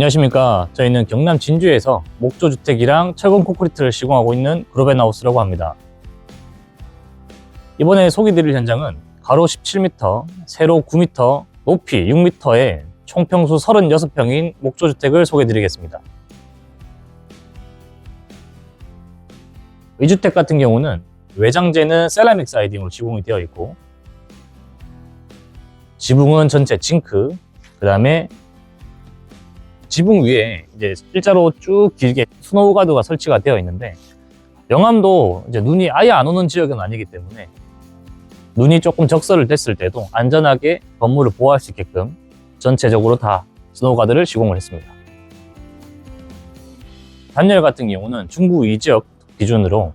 안녕하십니까. 저희는 경남 진주에서 목조주택이랑 철근 콘크리트를 시공하고 있는 그로벤하우스라고 합니다. 이번에 소개드릴 현장은 가로 17m, 세로 9m, 높이 6m의 총평수 36평인 목조주택을 소개드리겠습니다. 이 주택 같은 경우는 외장재는 세라믹 사이딩으로 시공이 되어 있고, 지붕은 전체 징크, 그 다음에 지붕 위에 이제 일자로 쭉 길게 스노우 가드가 설치가 되어 있는데, 영암도 이제 눈이 아예 안 오는 지역은 아니기 때문에 눈이 조금 적설을 됐을 때도 안전하게 건물을 보호할 수 있게끔 전체적으로 다 스노우 가드를 시공을 했습니다. 단열 같은 경우는 중부 2지역 기준으로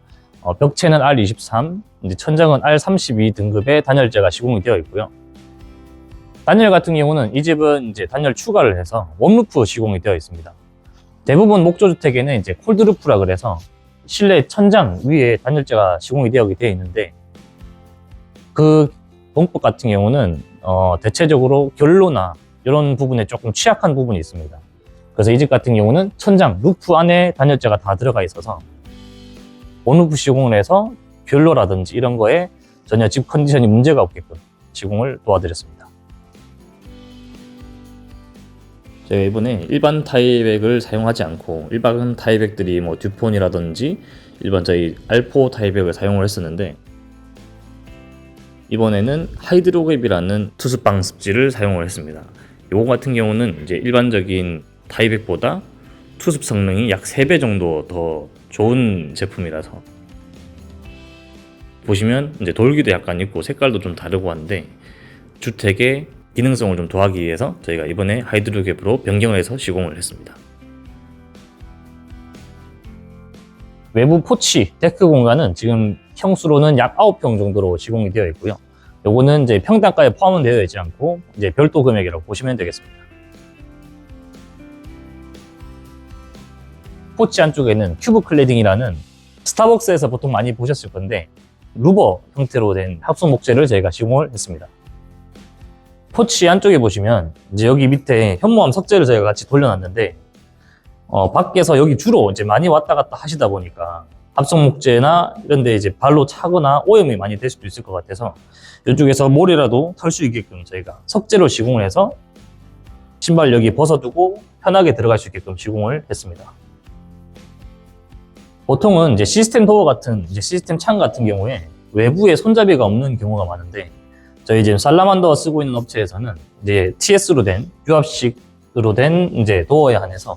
벽체는 R23, 이제 천장은 R32 등급의 단열재가 시공이 되어 있고요. 단열 같은 경우는 이 집은 이제 단열 추가를 해서 원루프 시공이 되어 있습니다. 대부분 목조주택에는 이제 콜드루프라 그래서 실내 천장 위에 단열재가 시공이 되어 있는데, 그 공법 같은 경우는 대체적으로 결로나 이런 부분에 조금 취약한 부분이 있습니다. 그래서 이 집 같은 경우는 천장, 루프 안에 단열재가 다 들어가 있어서 원루프 시공을 해서 결로라든지 이런 거에 전혀 집 컨디션이 문제가 없게끔 시공을 도와드렸습니다. 제가 이번에 일반 타이백을 사용하지 않고 일반 타이백들이 뭐 듀폰이라든지 일반 저희 R4 타이백을 사용을 했었는데, 이번에는 하이드로갭이라는 투습방 습지를 사용을 했습니다. 이거 같은 경우는 이제 일반적인 타이백보다 투습 성능이 약 3배 정도 더 좋은 제품이라서, 보시면 이제 돌기도 약간 있고 색깔도 좀 다르고 한데 주택의 기능성을 좀 더하기 위해서 저희가 이번에 하이드로갭으로 변경을 해서 시공을 했습니다. 외부 포치, 데크 공간은 지금 평수로는 약 9평 정도로 시공이 되어 있고요. 요거는 이제 평당가에 포함은 되어 있지 않고 이제 별도 금액이라고 보시면 되겠습니다. 포치 안쪽에는 큐브 클래딩이라는 스타벅스에서 보통 많이 보셨을 건데 루버 형태로 된 합성 목재를 저희가 시공을 했습니다. 포치 안쪽에 보시면 이제 여기 밑에 현무암 석재를 저희가 같이 돌려놨는데, 밖에서 여기 주로 이제 많이 왔다 갔다 하시다 보니까 합성 목재나 이런 데 이제 발로 차거나 오염이 많이 될 수도 있을 것 같아서 이쪽에서 모래라도 털 수 있게끔 저희가 석재로 시공을 해서 신발 여기 벗어두고 편하게 들어갈 수 있게끔 시공을 했습니다. 보통은 이제 시스템 도어 같은 이제 시스템 창 같은 경우에 외부에 손잡이가 없는 경우가 많은데, 저희 지금 살라만더 쓰고 있는 업체에서는 이제 TS로 된 유압식으로 된 이제 도어에 한해서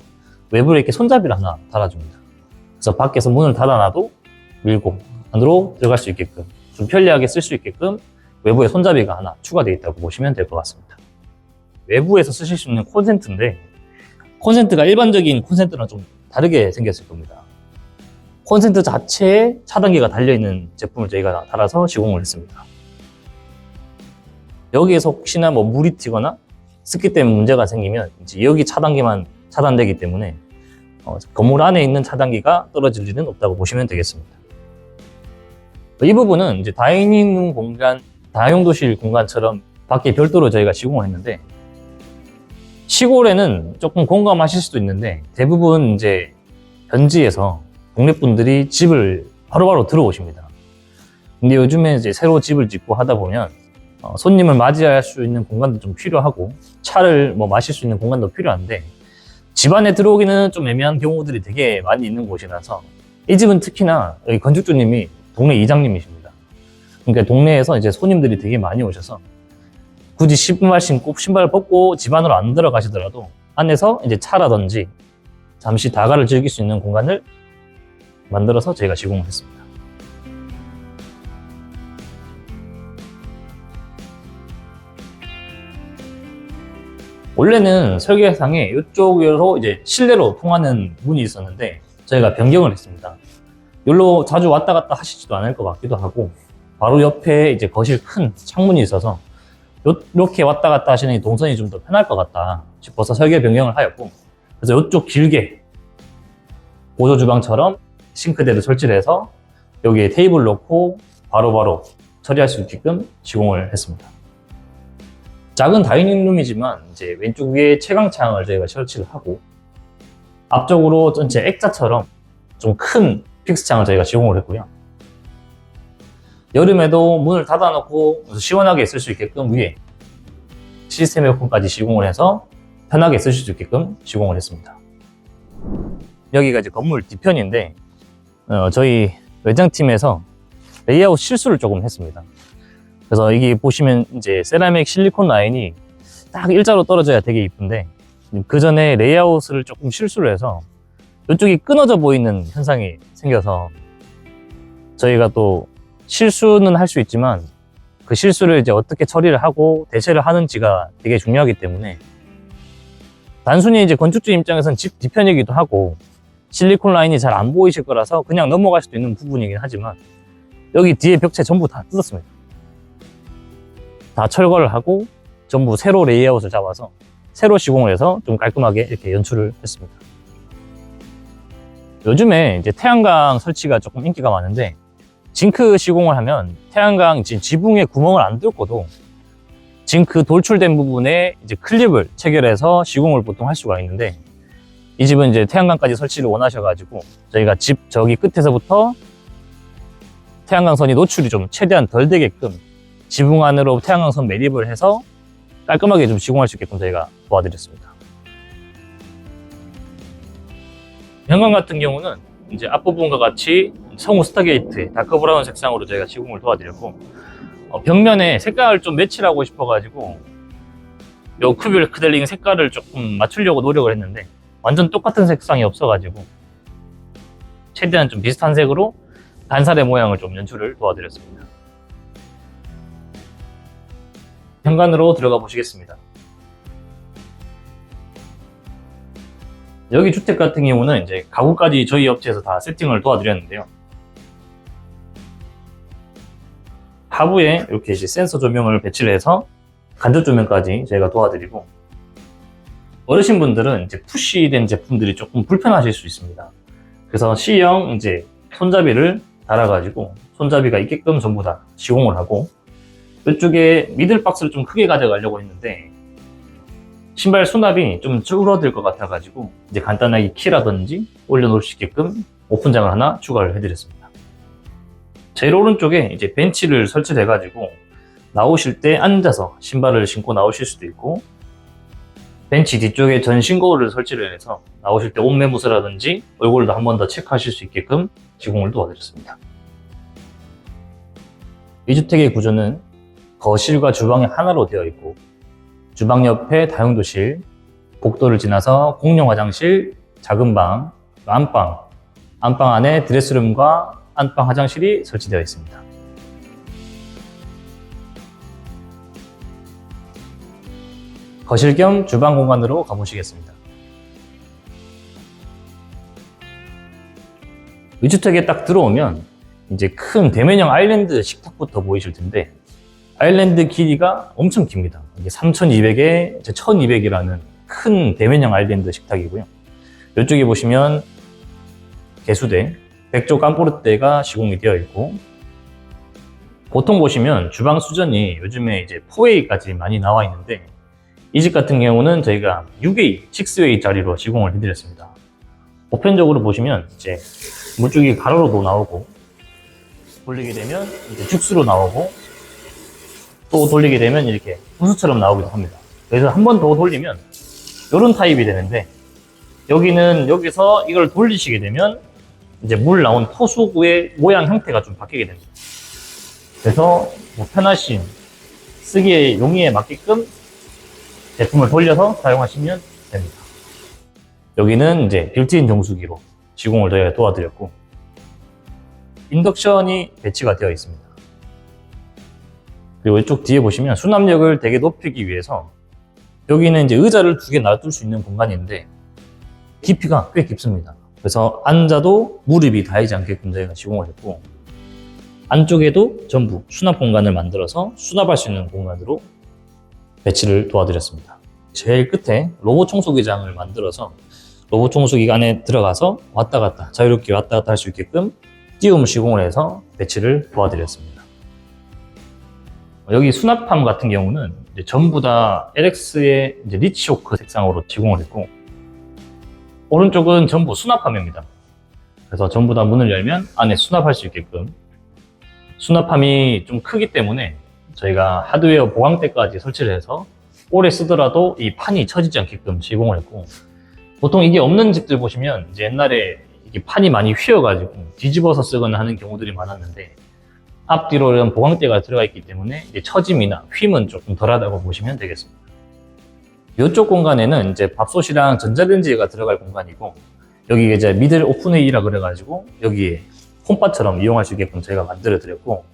외부에 이렇게 손잡이를 하나 달아줍니다. 그래서 밖에서 문을 닫아놔도 밀고 안으로 들어갈 수 있게끔 좀 편리하게 쓸 수 있게끔 외부에 손잡이가 하나 추가되어 있다고 보시면 될 것 같습니다. 외부에서 쓰실 수 있는 콘센트인데, 콘센트가 일반적인 콘센트랑 좀 다르게 생겼을 겁니다. 콘센트 자체에 차단기가 달려있는 제품을 저희가 달아서 시공을 했습니다. 여기에서 혹시나 뭐 물이 튀거나 습기 때문에 문제가 생기면 이제 여기 차단기만 차단되기 때문에 건물 안에 있는 차단기가 떨어질 일은 없다고 보시면 되겠습니다. 이 부분은 이제 다이닝룸 공간, 다용도실 공간처럼 밖에 별도로 저희가 시공을 했는데, 시골에는 조금 공감하실 수도 있는데 대부분 이제 현지에서 동네 분들이 집을 바로바로 들어오십니다. 근데 요즘에 이제 새로 집을 짓고 하다 보면 손님을 맞이할 수 있는 공간도 좀 필요하고 차를 뭐 마실 수 있는 공간도 필요한데, 집 안에 들어오기는 좀 애매한 경우들이 되게 많이 있는 곳이라서 이 집은 특히나 여기 건축주님이 동네 이장님이십니다. 그러니까 동네에서 이제 손님들이 되게 많이 오셔서 굳이 신발 신고 신발을 벗고 집 안으로 안 들어가시더라도 안에서 이제 차라든지 잠시 다가를 즐길 수 있는 공간을 만들어서 저희가 시공을 했습니다. 원래는 설계상에 이쪽으로 이제 실내로 통하는 문이 있었는데 저희가 변경을 했습니다. 여기로 자주 왔다 갔다 하시지도 않을 것 같기도 하고, 바로 옆에 이제 거실 큰 창문이 있어서 이렇게 왔다 갔다 하시는 동선이 좀 더 편할 것 같다 싶어서 설계 변경을 하였고, 그래서 이쪽 길게 보조 주방처럼 싱크대를 설치를 해서 여기에 테이블 놓고 바로바로 처리할 수 있게끔 시공을 했습니다. 작은 다이닝룸이지만 이제 왼쪽 위에 채광창을 저희가 설치를 하고, 앞쪽으로 전체 액자처럼 좀 큰 픽스창을 저희가 시공을 했고요. 여름에도 문을 닫아놓고 시원하게 쓸 수 있게끔 위에 시스템 에어컨까지 시공을 해서 편하게 쓰실 수 있게끔 시공을 했습니다. 여기가 이제 건물 뒤편인데 저희 외장팀에서 레이아웃 실수를 조금 했습니다. 그래서 이게 보시면 이제 세라믹 실리콘 라인이 딱 일자로 떨어져야 되게 이쁜데 그 전에 레이아웃을 조금 실수를 해서 이쪽이 끊어져 보이는 현상이 생겨서 저희가 또 실수는 할 수 있지만 그 실수를 이제 어떻게 처리를 하고 대체를 하는지가 되게 중요하기 때문에 단순히 이제 건축주 입장에서는 집 뒤편이기도 하고 실리콘 라인이 잘 안 보이실 거라서 그냥 넘어갈 수도 있는 부분이긴 하지만 여기 뒤에 벽체 전부 다 뜯었습니다. 다 철거를 하고 전부 새로 레이아웃을 잡아서 새로 시공을 해서 좀 깔끔하게 이렇게 연출을 했습니다. 요즘에 이제 태양광 설치가 조금 인기가 많은데 징크 시공을 하면 태양광 지붕에 구멍을 안 뚫고도 징크 돌출된 부분에 이제 클립을 체결해서 시공을 보통 할 수가 있는데 이 집은 이제 태양광까지 설치를 원하셔가지고 저희가 집 저기 끝에서부터 태양광선이 노출이 좀 최대한 덜 되게끔 지붕 안으로 태양광선 매립을 해서 깔끔하게 좀 시공할 수 있게끔 저희가 도와드렸습니다. 현관 같은 경우는 이제 앞부분과 같이 성우 스타게이트 다크 브라운 색상으로 저희가 시공을 도와드렸고 벽면에 색깔을 좀 매치를 하고 싶어가지고 요 큐빌 크델링 색깔을 조금 맞추려고 노력을 했는데 완전 똑같은 색상이 없어가지고 최대한 좀 비슷한 색으로 단살의 모양을 좀 연출을 도와드렸습니다. 현관으로 들어가 보시겠습니다. 여기 주택 같은 경우는 이제 가구까지 저희 업체에서 다 세팅을 도와드렸는데요. 하부에 이렇게 이제 센서 조명을 배치를 해서 간접 조명까지 저희가 도와드리고 어르신분들은 이제 푸시된 제품들이 조금 불편하실 수 있습니다. 그래서 C형 이제 손잡이를 달아가지고 손잡이가 있게끔 전부 다 시공을 하고 이쪽에 미들 박스를 좀 크게 가져가려고 했는데 신발 수납이 좀 줄어들 것 같아가지고 이제 간단하게 키라든지 올려놓을 수 있게끔 오픈장을 하나 추가를 해드렸습니다. 제일 오른쪽에 이제 벤치를 설치를 해가지고 나오실 때 앉아서 신발을 신고 나오실 수도 있고 벤치 뒤쪽에 전신거울을 설치를 해서 나오실 때 옷매무새라든지 얼굴도 한 번 더 체크하실 수 있게끔 시공을 도와드렸습니다. 이 주택의 구조는 거실과 주방이 하나로 되어 있고 주방 옆에 다용도실, 복도를 지나서 공용 화장실, 작은 방, 안방, 안방 안에 드레스룸과 안방 화장실이 설치되어 있습니다. 거실 겸 주방 공간으로 가보시겠습니다. 이 주택에 딱 들어오면 이제 큰 대면형 아일랜드 식탁부터 보이실 텐데 아일랜드 길이가 엄청 깁니다. 이게 3200에 1200이라는 큰 대면형 아일랜드 식탁이고요. 이쪽에 보시면 개수대, 백조 깜포르테가 시공이 되어 있고 보통 보시면 주방 수전이 요즘에 이제 4W까지 많이 나와 있는데 이 집 같은 경우는 저희가 6A, 6웨이 짜리로 시공을 해드렸습니다. 보편적으로 보시면 이제 물줄기 가로로도 나오고 돌리게 되면 이제 죽수로 나오고 또 돌리게 되면 이렇게 분수처럼 나오기도 합니다. 그래서 한 번 더 돌리면 이런 타입이 되는데 여기는 여기서 이걸 돌리시게 되면 이제 물 나온 토수구의 모양 형태가 좀 바뀌게 됩니다. 그래서 뭐 편하신 쓰기에 용이에 맞게끔 제품을 돌려서 사용하시면 됩니다. 여기는 이제 빌트인 정수기로 시공을 저희가 도와드렸고 인덕션이 배치가 되어 있습니다. 그리고 이쪽 뒤에 보시면 수납력을 되게 높이기 위해서 여기는 이제 의자를 2개 놔둘 수 있는 공간인데 깊이가 꽤 깊습니다. 그래서 앉아도 무릎이 닿이지 않게끔 저희가 시공을 했고 안쪽에도 전부 수납 공간을 만들어서 수납할 수 있는 공간으로 배치를 도와드렸습니다. 제일 끝에 로봇 청소기장을 만들어서 로봇 청소기 안에 들어가서 왔다 갔다 자유롭게 왔다 갔다 할 수 있게끔 띄움 시공을 해서 배치를 도와드렸습니다. 여기 수납함 같은 경우는 이제 전부 다 LX의 이제 리치오크 색상으로 시공을 했고 오른쪽은 전부 수납함입니다. 그래서 전부 다 문을 열면 안에 수납할 수 있게끔, 수납함이 좀 크기 때문에 저희가 하드웨어 보강대까지 설치를 해서 오래 쓰더라도 이 판이 처지지 않게끔 시공을 했고, 보통 이게 없는 집들 보시면 이제 옛날에 이게 판이 많이 휘어가지고 뒤집어서 쓰거나 하는 경우들이 많았는데, 앞뒤로 이런 보강대가 들어가 있기 때문에 이제 처짐이나 휨은 조금 덜하다고 보시면 되겠습니다. 이쪽 공간에는 이제 밥솥이랑 전자레인지가 들어갈 공간이고, 여기 이제 미들 오픈웨이라 그래가지고 여기에 홈바처럼 이용할 수 있게끔 저희가 만들어 드렸고,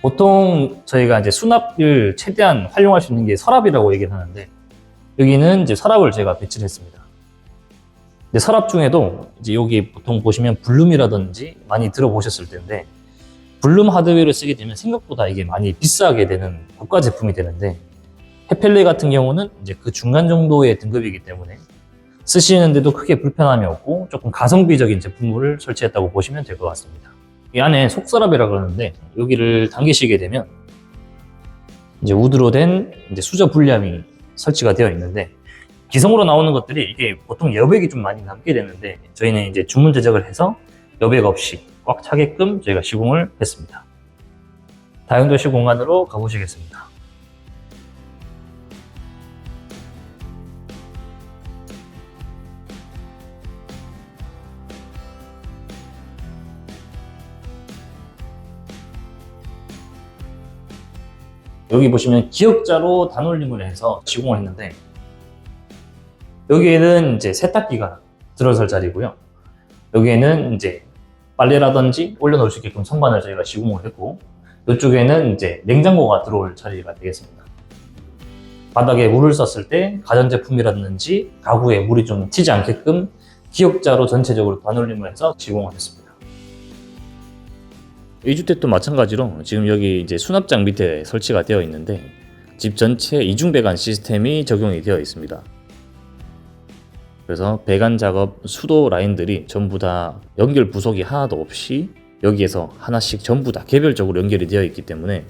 보통 저희가 이제 수납을 최대한 활용할 수 있는 게 서랍이라고 얘기를 하는데, 여기는 이제 서랍을 제가 배치를 했습니다. 근데 서랍 중에도 이제 여기 보통 보시면 블룸이라든지 많이 들어보셨을 텐데, 블룸 하드웨어를 쓰게 되면 생각보다 이게 많이 비싸게 되는 고가 제품이 되는데, 헤펠레 같은 경우는 이제 그 중간 정도의 등급이기 때문에 쓰시는데도 크게 불편함이 없고 조금 가성비적인 제품을 설치했다고 보시면 될 것 같습니다. 이 안에 속서랍이라 그러는데, 여기를 당기시게 되면 이제 우드로 된 이제 수저 분리함이 설치가 되어 있는데, 기성으로 나오는 것들이 이게 보통 여백이 좀 많이 남게 되는데, 저희는 이제 주문 제작을 해서 여백 없이 꽉 차게끔 저희가 시공을 했습니다. 다용도실 공간으로 가보시겠습니다. 여기 보시면 기역자로 단올림을 해서 시공을 했는데, 여기에는 이제 세탁기가 들어설 자리고요. 여기에는 이제 빨래라든지 올려놓을 수 있게끔 선반을 저희가 시공을 했고, 이쪽에는 이제 냉장고가 들어올 자리가 되겠습니다. 바닥에 물을 썼을 때 가전제품이라든지 가구에 물이 좀 튀지 않게끔 기역자로 전체적으로 단올림을 해서 시공을 했습니다. 이 주택도 마찬가지로 지금 여기 이제 수납장 밑에 설치가 되어 있는데, 집 전체에 이중 배관 시스템이 적용이 되어 있습니다. 그래서 배관 작업 수도 라인들이 전부 다 연결 부속이 하나도 없이 여기에서 하나씩 전부 다 개별적으로 연결이 되어 있기 때문에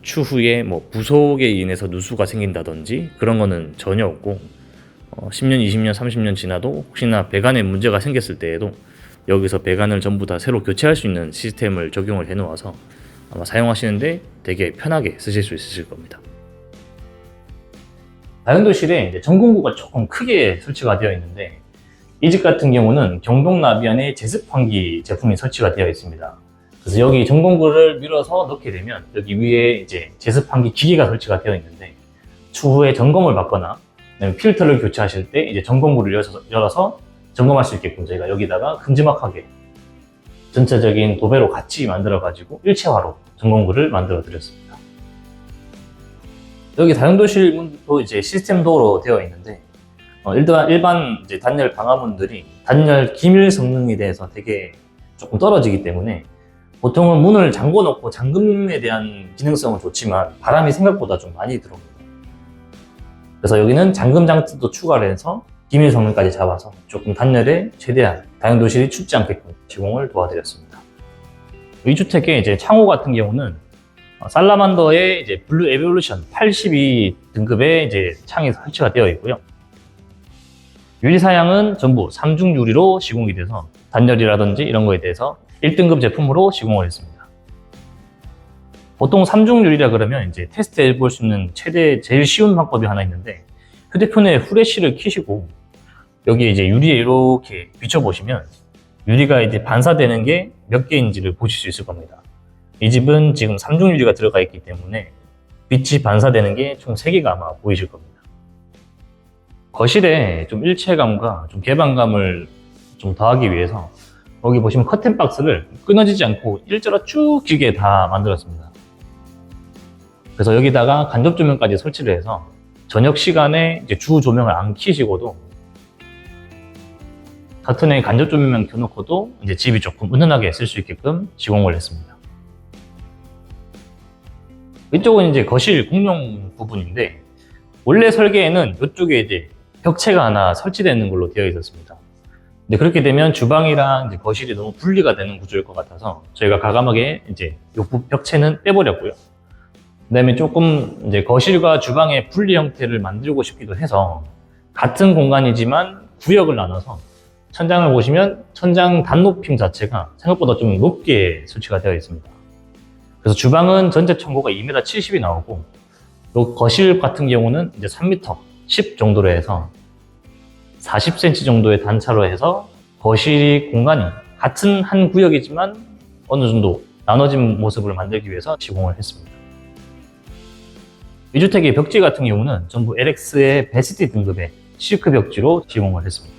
추후에 뭐 부속에 인해서 누수가 생긴다든지 그런 거는 전혀 없고, 10년, 20년, 30년 지나도 혹시나 배관에 문제가 생겼을 때에도 여기서 배관을 전부 다 새로 교체할 수 있는 시스템을 적용을 해 놓아서 아마 사용하시는데 되게 편하게 쓰실 수 있으실 겁니다. 다용도실에 이제 전공구가 조금 크게 설치가 되어 있는데, 이 집 같은 경우는 경동 나비안에 제습 환기 제품이 설치가 되어 있습니다. 그래서 여기 전공구를 밀어서 넣게 되면 여기 위에 이제 제습 환기 기계가 설치가 되어 있는데, 추후에 점검을 받거나 필터를 교체하실 때 이제 전공구를 열어서 점검할 수 있게끔 저희가 여기다가 큼지막하게 전체적인 도배로 같이 만들어 가지고 일체화로 전공구를 만들어 드렸습니다. 여기 다용도실 문도 이제 시스템 도어로 되어 있는데, 일반 이제 단열 방화문들이 단열 기밀 성능에 대해서 되게 조금 떨어지기 때문에 보통은 문을 잠궈 놓고 잠금에 대한 기능성은 좋지만 바람이 생각보다 좀 많이 들어옵니다. 그래서 여기는 잠금 장치도 추가를 해서 기밀 성능까지 잡아서 조금 단열에 최대한 다용도실이 춥지 않게끔 시공을 도와드렸습니다. 이 주택의 이제 창호 같은 경우는 살라만더의 이제 블루 에볼루션 82 등급의 이제 창이 설치가 되어 있고요. 유리 사양은 전부 3중 유리로 시공이 돼서 단열이라든지 이런 거에 대해서 1등급 제품으로 시공을 했습니다. 보통 3중 유리라 그러면 이제 테스트해 볼 수 있는 제일 쉬운 방법이 하나 있는데, 휴대폰에 후레쉬를 켜시고 여기 이제 유리에 이렇게 비춰보시면 유리가 이제 반사되는 게 몇 개인지를 보실 수 있을 겁니다. 이 집은 지금 3중 유리가 들어가 있기 때문에 빛이 반사되는 게 총 3개가 아마 보이실 겁니다. 거실에 좀 일체감과 좀 개방감을 좀 더하기 위해서 여기 보시면 커튼 박스를 끊어지지 않고 일자로 쭉 길게 다 만들었습니다. 그래서 여기다가 간접 조명까지 설치를 해서 저녁 시간에 이제 주 조명을 안 켜시고도 커튼에 간접 조명만 켜놓고도 이제 집이 조금 은은하게 쓸 수 있게끔 시공을 했습니다. 이쪽은 이제 거실 공용 부분인데, 원래 설계에는 이쪽에 이제 벽체가 하나 설치되는 걸로 되어 있었습니다. 근데 그렇게 되면 주방이랑 이제 거실이 너무 분리가 되는 구조일 것 같아서 저희가 과감하게 이제 이 벽체는 빼버렸고요. 그 다음에 조금 이제 거실과 주방의 분리 형태를 만들고 싶기도 해서 같은 공간이지만 구역을 나눠서 천장을 보시면 천장 단높임 자체가 생각보다 좀 높게 설치가 되어 있습니다. 그래서 주방은 전체 청고가 2m 70이 나오고, 요 거실 같은 경우는 이제 3m 10 정도로 해서 40cm 정도의 단차로 해서 거실 공간이 같은 한 구역이지만 어느 정도 나눠진 모습을 만들기 위해서 시공을 했습니다. 이 주택의 벽지 같은 경우는 전부 LX의 베스트 등급의 시크 벽지로 시공을 했습니다.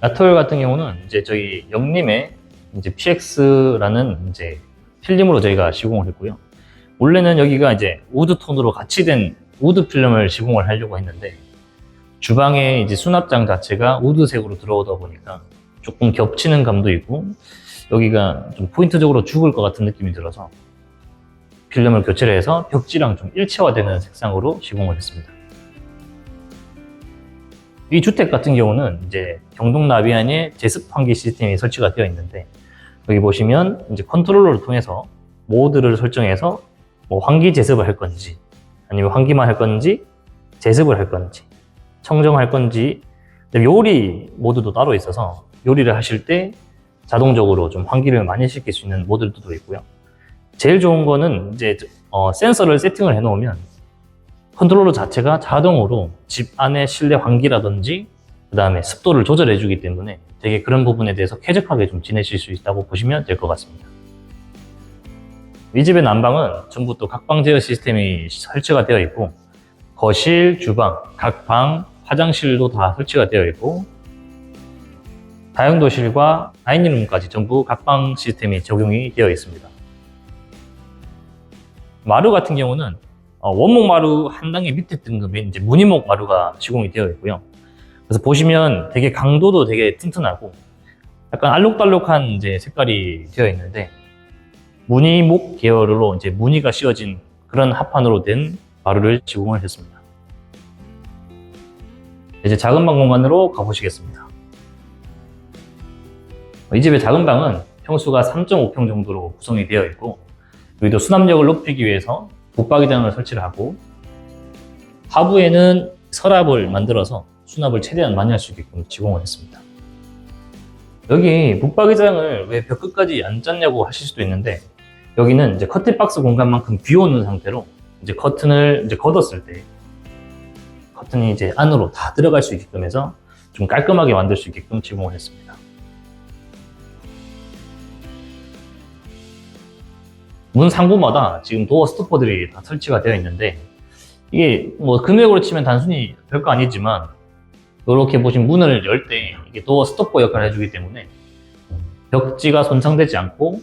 야터열 같은 경우는 이제 저희 영림의 이제 PX라는 이제 필름으로 저희가 시공을 했고요. 원래는 여기가 이제 우드 톤으로 같이 된 우드 필름을 시공을 하려고 했는데, 주방에 이제 수납장 자체가 우드색으로 들어오다 보니까 조금 겹치는 감도 있고, 여기가 좀 포인트적으로 죽을 것 같은 느낌이 들어서 필름을 교체를 해서 벽지랑 좀 일체화되는 색상으로 시공을 했습니다. 이 주택 같은 경우는 이제 경동 나비안에 제습 환기 시스템이 설치가 되어 있는데, 여기 보시면 이제 컨트롤러를 통해서 모드를 설정해서 뭐 환기 제습을 할 건지, 아니면 환기만 할 건지, 제습을 할 건지, 청정할 건지, 요리 모드도 따로 있어서 요리를 하실 때 자동적으로 좀 환기를 많이 시킬 수 있는 모드도 있고요. 제일 좋은 거는 이제 센서를 세팅을 해 놓으면 컨트롤러 자체가 자동으로 집 안에 실내 환기라든지 그 다음에 습도를 조절해 주기 때문에 되게 그런 부분에 대해서 쾌적하게 좀 지내실 수 있다고 보시면 될 것 같습니다. 이 집의 난방은 전부 또 각방 제어 시스템이 설치가 되어 있고, 거실, 주방, 각 방, 화장실도 다 설치가 되어 있고, 다용도실과 다이닝룸까지 전부 각방 시스템이 적용이 되어 있습니다. 마루 같은 경우는 원목 마루 한 단계 밑에 등급인 이제 무늬목 마루가 시공이 되어 있고요. 그래서 보시면 되게 강도도 되게 튼튼하고 약간 알록달록한 이제 색깔이 되어 있는데, 무늬목 계열로 이제 무늬가 씌워진 그런 합판으로 된 마루를 시공을 했습니다. 이제 작은 방 공간으로 가보시겠습니다. 이 집의 작은 방은 평수가 3.5평 정도로 구성이 되어 있고, 여기도 수납력을 높이기 위해서 붙박이장을 설치를 하고, 하부에는 서랍을 만들어서 수납을 최대한 많이 할 수 있게끔 시공을 했습니다. 여기 붙박이장을 왜 벽 끝까지 안 짰냐고 하실 수도 있는데, 여기는 이제 커튼 박스 공간만큼 비워놓은 상태로 이제 커튼을 이제 걷었을 때 커튼이 이제 안으로 다 들어갈 수 있게끔 해서 좀 깔끔하게 만들 수 있게끔 시공을 했습니다. 문 상부마다 지금 도어 스토퍼들이 다 설치가 되어 있는데, 이게 뭐 금액으로 치면 단순히 별거 아니지만, 이렇게 보시면 문을 열 때 이게 도어 스토퍼 역할을 해주기 때문에 벽지가 손상되지 않고,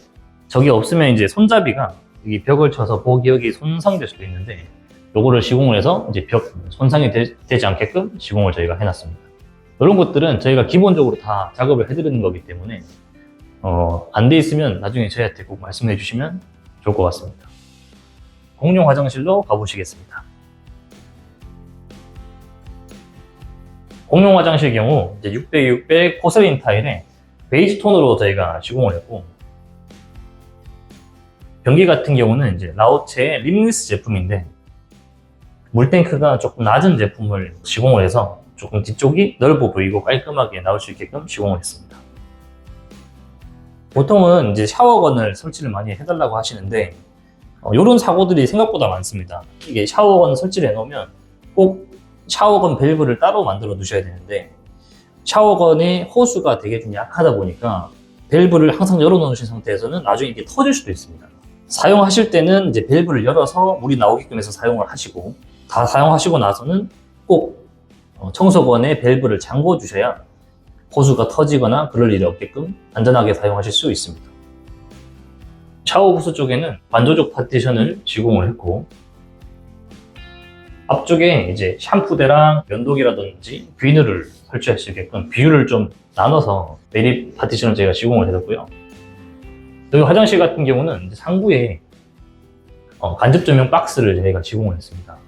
저게 없으면 이제 손잡이가 여기 벽을 쳐서 보기역이 손상될 수도 있는데, 요거를 시공을 해서 이제 벽 손상이 되지 않게끔 시공을 저희가 해놨습니다. 이런 것들은 저희가 기본적으로 다 작업을 해드리는 거기 때문에 안 돼 있으면 나중에 저희한테 꼭 말씀해 주시면 좋을 것 같습니다. 공용 화장실로 가보시겠습니다. 공용 화장실 경우 이제 600-600 포슬린 타일에 베이지 톤으로 저희가 시공을 했고, 변기 같은 경우는 이제 라오체의 림리스 제품인데, 물탱크가 조금 낮은 제품을 시공을 해서 조금 뒤쪽이 넓어 보이고 깔끔하게 나올 수 있게끔 시공을 했습니다. 보통은 이제 샤워건을 설치를 많이 해달라고 하시는데, 이런 사고들이 생각보다 많습니다. 이게 샤워건 설치를 해놓으면 꼭 샤워건 밸브를 따로 만들어 두셔야 되는데, 샤워건의 호수가 되게 좀 약하다 보니까 밸브를 항상 열어 놓으신 상태에서는 나중에 이게 터질 수도 있습니다. 사용하실 때는 이제 밸브를 열어서 물이 나오게끔 해서 사용을 하시고, 다 사용하시고 나서는 꼭 청소건에 밸브를 잠궈 주셔야 호수가 터지거나 그럴 일이 없게끔 안전하게 사용하실 수 있습니다. 샤워 부스 쪽에는 반조적 파티션을 시공을 했고, 앞쪽에 이제 샴푸대랑 면도기라든지 비누를 설치할 수 있게끔 비율을 좀 나눠서 매립 파티션을 저희가 시공을 해뒀고요. 여기 화장실 같은 경우는 이제 상부에 간접 조명 박스를 저희가 시공을 했습니다.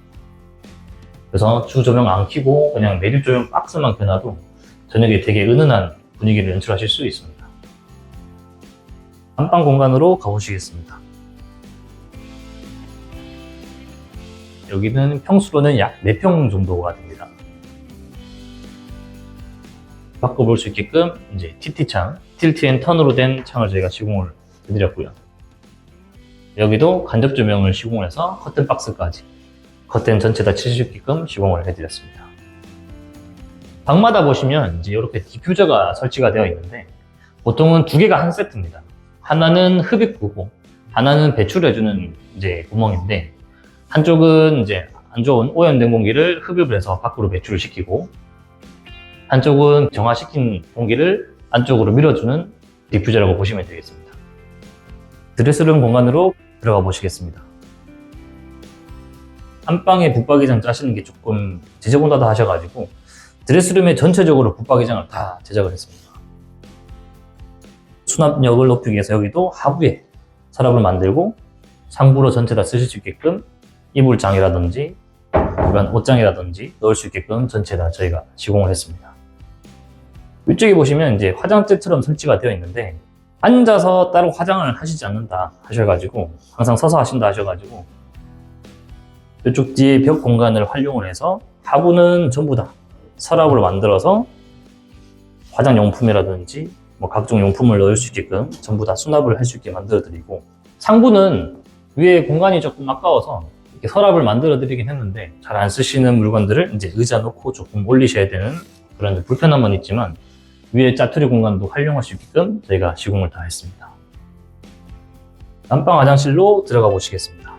그래서 주 조명 안 켜고 그냥 매립 조명 박스만 켜놔도 저녁에 되게 은은한 분위기를 연출하실 수 있습니다. 안방 공간으로 가보시겠습니다. 여기는 평수로는 약 4평 정도가 됩니다. 바꿔볼 수 있게끔 이제 TT창, 틸트 앤 턴으로 된 창을 저희가 시공을 해드렸고요. 여기도 간접 조명을 시공을 해서 커튼 박스까지 커튼 전체 다 칠 수 있게끔 시공을 해드렸습니다. 방마다 보시면 이제 이렇게 디퓨저가 설치가 되어 있는데 보통은 두 개가 한 세트입니다. 하나는 흡입구고 하나는 배출해주는 이제 구멍인데 한쪽은 이제 안 좋은 오염된 공기를 흡입을 해서 밖으로 배출을 시키고 한쪽은 정화시킨 공기를 안쪽으로 밀어주는 디퓨저라고 보시면 되겠습니다. 드레스룸 공간으로 들어가 보시겠습니다. 안방에 붙박이장 짜시는 게 조금 지저분하다 하셔가지고 드레스룸에 전체적으로 붙박이장을 다 제작을 했습니다. 수납력을 높이기 위해서 여기도 하부에 서랍을 만들고 상부로 전체 다 쓰실 수 있게끔 이불장이라든지 일반 옷장이라든지 넣을 수 있게끔 전체 다 저희가 시공을 했습니다. 이쪽에 보시면 이제 화장대처럼 설치가 되어 있는데 앉아서 따로 화장을 하시지 않는다 하셔가지고 항상 서서 하신다 하셔가지고 이쪽 뒤에 벽 공간을 활용을 해서 하부는 전부 다 서랍으로 만들어서 화장용품이라든지 뭐 각종 용품을 넣을 수 있게끔 전부 다 수납을 할 수 있게 만들어 드리고 상부는 위에 공간이 조금 아까워서 이렇게 서랍을 만들어 드리긴 했는데 잘 안 쓰시는 물건들을 이제 의자 놓고 조금 올리셔야 되는 그런 불편함은 있지만 위에 짜투리 공간도 활용할 수 있게끔 저희가 시공을 다 했습니다. 안방 화장실로 들어가 보시겠습니다.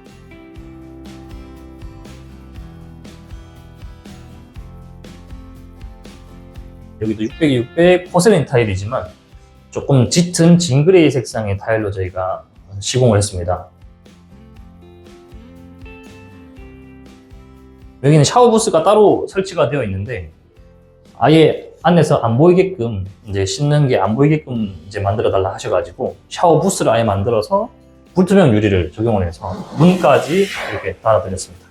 여기도 600에 600 포세린 타일이지만 조금 짙은 진그레이 색상의 타일로 저희가 시공을 했습니다. 여기는 샤워 부스가 따로 설치가 되어 있는데 아예 안에서 안 보이게끔 이제 씻는 게 안 보이게끔 이제 만들어 달라 하셔가지고 샤워 부스를 아예 만들어서 불투명 유리를 적용을 해서 문까지 이렇게 달아드렸습니다.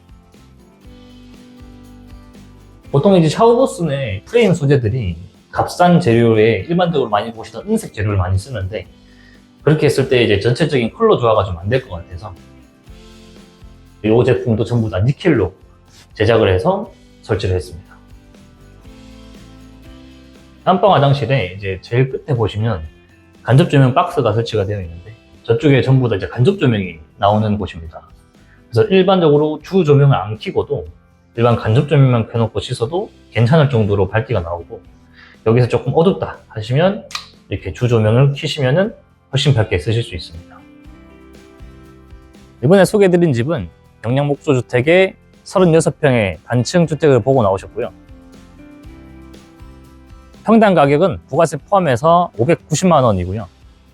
보통 이제 샤워 부스는 프레임 소재들이 값싼 재료에 일반적으로 많이 보시던 은색 재료를 많이 쓰는데 그렇게 했을 때 이제 전체적인 컬러 조화가 좀 안 될 것 같아서 이 제품도 전부 다 니켈로 제작을 해서 설치를 했습니다. 안방 화장실에 이제 제일 끝에 보시면 간접 조명 박스가 설치가 되어 있는데 저쪽에 전부 다 이제 간접 조명이 나오는 곳입니다. 그래서 일반적으로 주 조명을 안 켜고도 일반 간접 조명만 켜놓고 씻어도 괜찮을 정도로 밝기가 나오고 여기서 조금 어둡다 하시면 이렇게 주 조명을 켜시면은 훨씬 밝게 쓰실 수 있습니다. 이번에 소개해드린 집은 영양 목조주택의 36평의 단층 주택을 보고 나오셨고요. 평당 가격은 부가세 포함해서 590만 원이고요.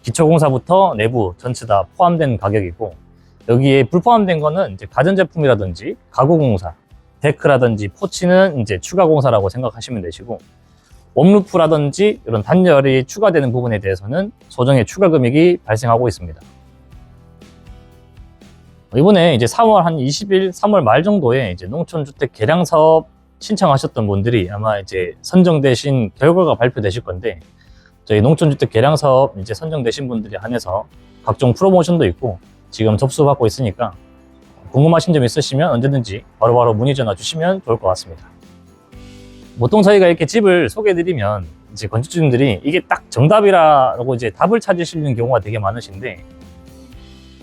기초공사부터 내부 전체 다 포함된 가격이고 여기에 불포함된 거는 이제 가전제품이라든지 가구공사, 데크라든지 포치는 이제 추가 공사라고 생각하시면 되시고 웜루프라든지 이런 단열이 추가되는 부분에 대해서는 소정의 추가 금액이 발생하고 있습니다. 이번에 이제 3월 한 20일, 3월 말 정도에 이제 농촌주택 개량 사업 신청하셨던 분들이 아마 이제 선정되신 결과가 발표되실 건데 저희 농촌주택 개량 사업 이제 선정되신 분들이 한해서 각종 프로모션도 있고 지금 접수받고 있으니까 궁금하신 점 있으시면 언제든지 바로바로 문의 전화 주시면 좋을 것 같습니다. 보통 저희가 이렇게 집을 소개해드리면 이제 건축주님들이 이게 딱 정답이라고 이제 답을 찾으시는 경우가 되게 많으신데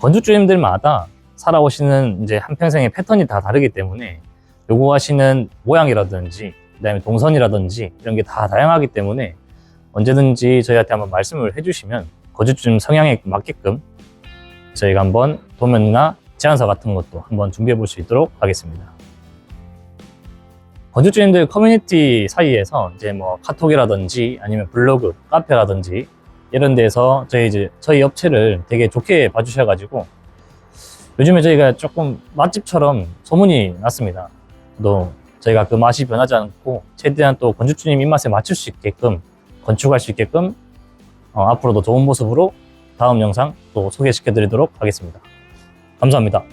건축주님들마다 살아오시는 이제 한평생의 패턴이 다 다르기 때문에 요구하시는 모양이라든지 그다음에 동선이라든지 이런 게 다 다양하기 때문에 언제든지 저희한테 한번 말씀을 해주시면 건축주님 성향에 맞게끔 저희가 한번 도면이나 제안서 같은 것도 한번 준비해 볼 수 있도록 하겠습니다. 건축주님들 커뮤니티 사이에서 이제 뭐 카톡이라든지 아니면 블로그, 카페라든지 이런 데서 저희 업체를 되게 좋게 봐주셔가지고 요즘에 저희가 조금 맛집처럼 소문이 났습니다. 또 저희가 그 맛이 변하지 않고 최대한 또 건축주님 입맛에 맞출 수 있게끔 건축할 수 있게끔 앞으로도 좋은 모습으로 다음 영상 또 소개시켜 드리도록 하겠습니다. 감사합니다.